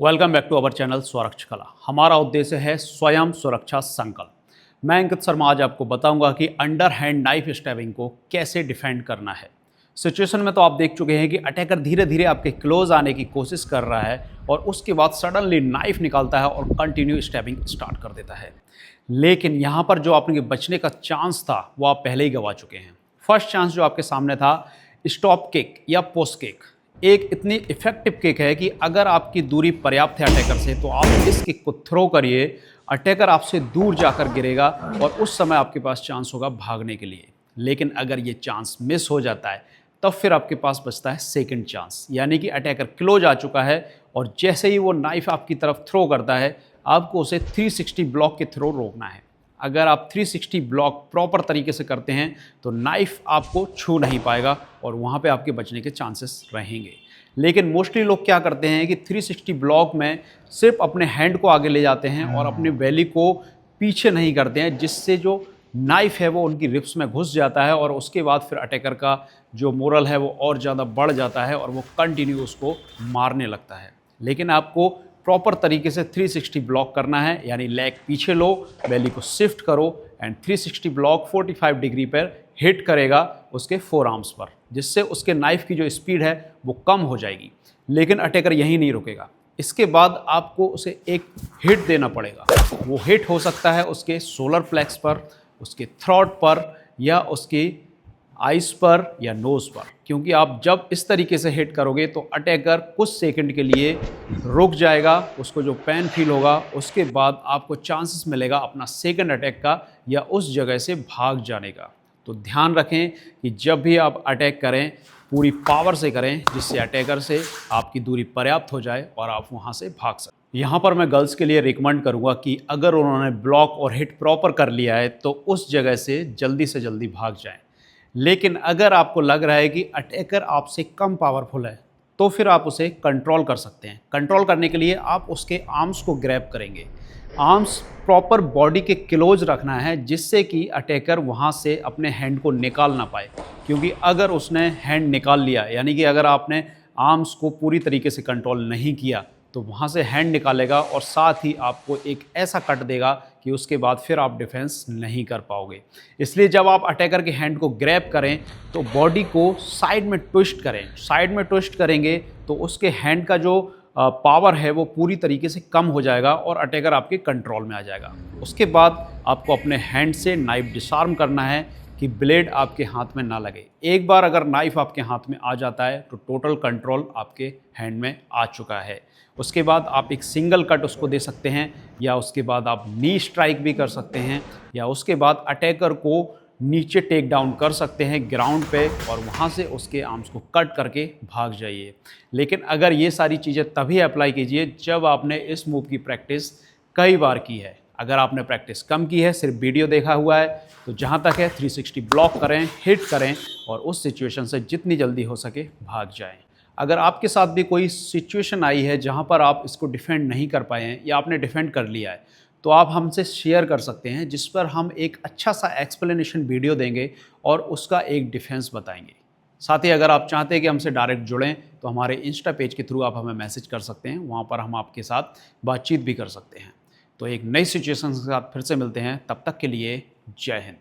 Welcome back to our channel Swaraksh Kala. हमारा उद्देश्य है स्वयं सुरक्षा संकल्प। मैं अंकित शर्मा आज आपको बताऊंगा कि अंडर हैंड नाइफ स्टैबिंग को कैसे डिफेंड करना है। सिचुएशन में तो आप देख चुके हैं कि अटैकर धीरे धीरे आपके क्लोज आने की कोशिश कर रहा है और उसके बाद सडनली नाइफ निकालता है और कंटिन्यू स्टैबिंग स्टार्ट कर देता है। लेकिन यहाँ पर जो आपके बचने का चांस था वो आप पहले ही गंवा चुके हैं। फर्स्ट चांस जो आपके सामने था, स्टॉप किक या पोस्ट किक एक इतनी इफेक्टिव किक है कि अगर आपकी दूरी पर्याप्त है अटैकर से तो आप इस किक को थ्रो करिए, अटैकर आपसे दूर जाकर गिरेगा और उस समय आपके पास चांस होगा भागने के लिए। लेकिन अगर ये चांस मिस हो जाता है तब फिर आपके पास बचता है सेकंड चांस, यानी कि अटैकर क्लोज आ चुका है और जैसे ही वो नाइफ आपकी तरफ थ्रो करता है आपको उसे 360 ब्लॉक के थ्रो रोकना है। अगर आप 360 ब्लॉक प्रॉपर तरीके से करते हैं तो नाइफ आपको छू नहीं पाएगा और वहाँ पे आपके बचने के चांसेस रहेंगे। लेकिन मोस्टली लोग क्या करते हैं कि 360 ब्लॉक में सिर्फ अपने हैंड को आगे ले जाते हैं और अपने वैली को पीछे नहीं करते हैं, जिससे जो नाइफ है वो उनकी रिब्स में घुस जाता है और उसके बाद फिर अटैकर का जो मोरल है वो और ज़्यादा बढ़ जाता है और वो कंटिन्यू उसको मारने लगता है। लेकिन आपको प्रॉपर तरीके से 360 ब्लॉक करना है, यानी लेग पीछे लो, वैली को शिफ्ट करो एंड 360 ब्लॉक 45 डिग्री पर हिट करेगा उसके फोर आर्म्स पर, जिससे उसके नाइफ की जो स्पीड है वो कम हो जाएगी। लेकिन अटैकर यहीं नहीं रुकेगा, इसके बाद आपको उसे एक हिट देना पड़ेगा। वो हिट हो सकता है उसके सोलर प्लेक्स पर, उसके थ्रॉट पर या उसकी आइस पर या नोज़ पर, क्योंकि आप जब इस तरीके से हिट करोगे तो अटैकर कुछ सेकंड के लिए रुक जाएगा, उसको जो पेन फील होगा उसके बाद आपको चांसेस मिलेगा अपना सेकंड अटैक का या उस जगह से भाग जाने का। तो ध्यान रखें कि जब भी आप अटैक करें पूरी पावर से करें, जिससे अटैकर से आपकी दूरी पर्याप्त हो जाए और आप वहाँ से भाग सकें। यहाँ पर मैं गर्ल्स के लिए रिकमेंड करूँगा कि अगर उन्होंने ब्लॉक और हिट प्रॉपर कर लिया है तो उस जगह से जल्दी भाग जाएं। लेकिन अगर आपको लग रहा है कि अटैकर आपसे कम पावरफुल है तो फिर आप उसे कंट्रोल कर सकते हैं। कंट्रोल करने के लिए आप उसके आर्म्स को ग्रैब करेंगे। आर्म्स प्रॉपर बॉडी के क्लोज रखना है, जिससे कि अटैकर वहाँ से अपने हैंड को निकाल ना पाए, क्योंकि अगर उसने हैंड निकाल लिया, यानी कि अगर आपने आर्म्स को पूरी तरीके से कंट्रोल नहीं किया तो वहाँ से हैंड निकालेगा और साथ ही आपको एक ऐसा कट देगा कि उसके बाद फिर आप डिफेंस नहीं कर पाओगे। इसलिए जब आप अटैकर के हैंड को ग्रैब करें तो बॉडी को साइड में ट्विस्ट करें। साइड में ट्विस्ट करेंगे तो उसके हैंड का जो पावर है वो पूरी तरीके से कम हो जाएगा और अटैकर आपके कंट्रोल में आ जाएगा। उसके बाद आपको अपने हैंड से नाइफ डिसआर्म करना है कि ब्लेड आपके हाथ में ना लगे। एक बार अगर नाइफ आपके हाथ में आ जाता है तो टोटल कंट्रोल आपके हैंड में आ चुका है। उसके बाद आप एक सिंगल कट उसको दे सकते हैं या उसके बाद आप नी स्ट्राइक भी कर सकते हैं या उसके बाद अटैकर को नीचे टेक डाउन कर सकते हैं ग्राउंड पे और वहाँ से उसके आर्म्स को कट करके भाग जाइए। लेकिन अगर ये सारी चीज़ें तभी अप्लाई कीजिए जब आपने इस मूव की प्रैक्टिस कई बार की है। अगर आपने प्रैक्टिस कम की है, सिर्फ वीडियो देखा हुआ है, तो जहाँ तक है 360 ब्लॉक करें, हिट करें और उस सिचुएशन से जितनी जल्दी हो सके भाग जाएं। अगर आपके साथ भी कोई सिचुएशन आई है जहाँ पर आप इसको डिफेंड नहीं कर पाए हैं या आपने डिफेंड कर लिया है, तो आप हमसे शेयर कर सकते हैं, जिस पर हम एक अच्छा सा एक्सप्लेनेशन वीडियो देंगे और उसका एक डिफेंस बताएंगे। साथ ही अगर आप चाहते हैं कि हमसे डायरेक्ट जुड़ें तो हमारे इंस्टा पेज के थ्रू आप हमें मैसेज कर सकते हैं, वहाँ पर हम आपके साथ बातचीत भी कर सकते हैं। तो एक नई सिचुएशन के साथ फिर से मिलते हैं, तब तक के लिए जय हिंद।